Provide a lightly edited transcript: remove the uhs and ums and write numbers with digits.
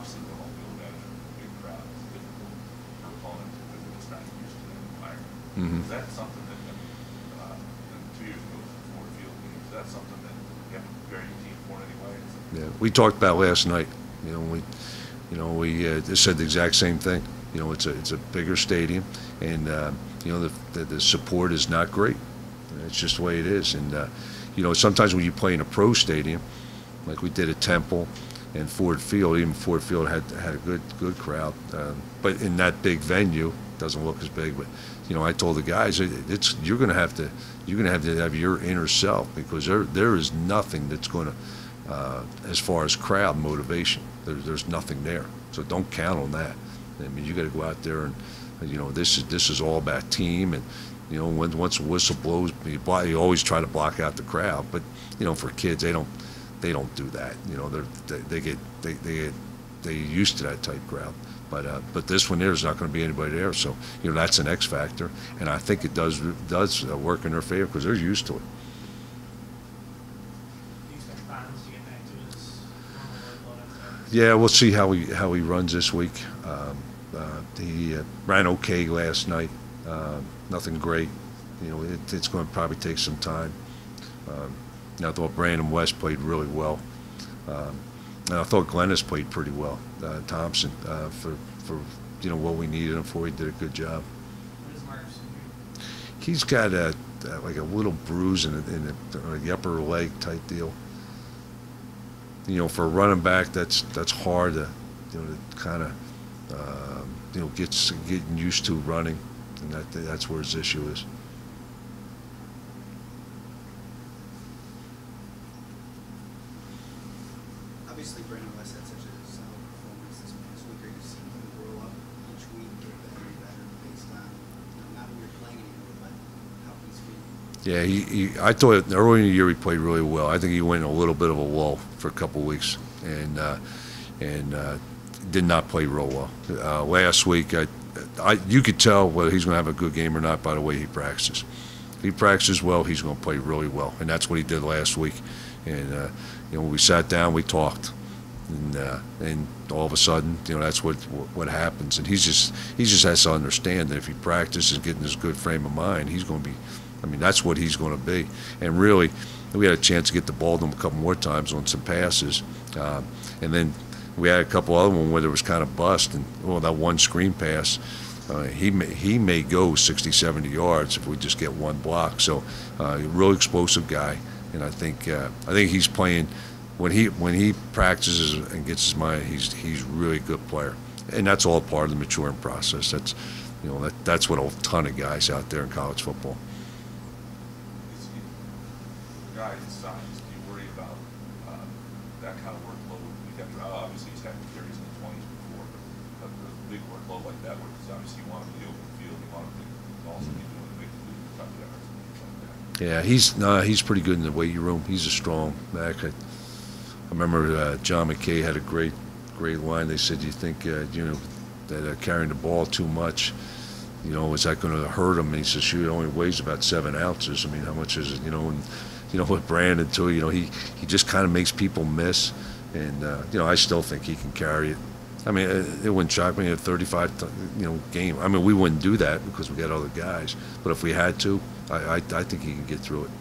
obviously the home field advantage of a big crowd is difficult for opponents because they're just not used to that environment. Is that something that, 2 years ago was the Ford Field game, is that something that you have to prepare your team for in any way? Yeah, we talked about last night. We said the exact same thing. It's a bigger stadium, and the support is not great. It's just the way it is. And sometimes when you play in a pro stadium, like we did at Temple and Ford Field, even Ford Field had a good crowd, but in that big venue, it doesn't look as big. But I told the guys, you're going to have to have your inner self, because there is nothing that's going to, as far as crowd motivation, there's nothing there. So don't count on that. I mean, you got to go out there and this is all about team. And once the whistle blows, you always try to block out the crowd. But for kids, they don't do that. They get used to that type crowd. But this one, there's not going to be anybody there. So that's an X factor, and I think it does work in their favor because they're used to it. Yeah, we'll see how he runs this week. He ran okay last night. Nothing great. It's going to probably take some time. I thought Brandon West played really well, and I thought Glennis played pretty well. Thompson, for what we needed him for, he did a good job. He's got like a little bruise in the upper leg type deal. For a running back, that's hard to kind of getting used to running, and that's where his issue is. Obviously, Brandon West had such a solid performance this past week. Are you seeing him grow up each week, get better and better based on not when you're playing anymore, but how he's feeling? Yeah, I thought early in the year he played really well. I think he went in a little bit of a lull for a couple of weeks, and did not play real well. Last week, you could tell whether he's going to have a good game or not by the way he practices. If he practices well, he's going to play really well, and that's what he did last week. And when we sat down, we talked, and all of a sudden, that's what happens. And he just has to understand that if he practices, getting this good frame of mind, he's going to be. I mean, that's what he's going to be. And really, we had a chance to get the ball to him a couple more times on some passes, and then we had a couple other ones where there was kind of bust. And that one screen pass, he may go 60, 70 yards if we just get one block. So, a real explosive guy. And I think he's playing when he practices and gets his mind. He's really a good player, and that's all part of the maturing process. That's what a ton of guys out there in college football. Guys' size, do you worry about that kind of workload? Obviously, he's had carries in the 20s before, but a big workload like that, where obviously you want him to be open field, you want him to also be doing the big touchdowns and things like that. Yeah, he's pretty good in the weight room. He's a strong back. I remember John McKay had a great line. They said, "You think that carrying the ball too much, is that going to hurt him?" And he says, "Shoot, it only weighs about 7 ounces. I mean, how much is it?" And with Brandon too, he just kind of makes people miss, and I still think he can carry it. I mean, it wouldn't shock me at 35, game. I mean, we wouldn't do that because we got other guys, but if we had to, I think he can get through it.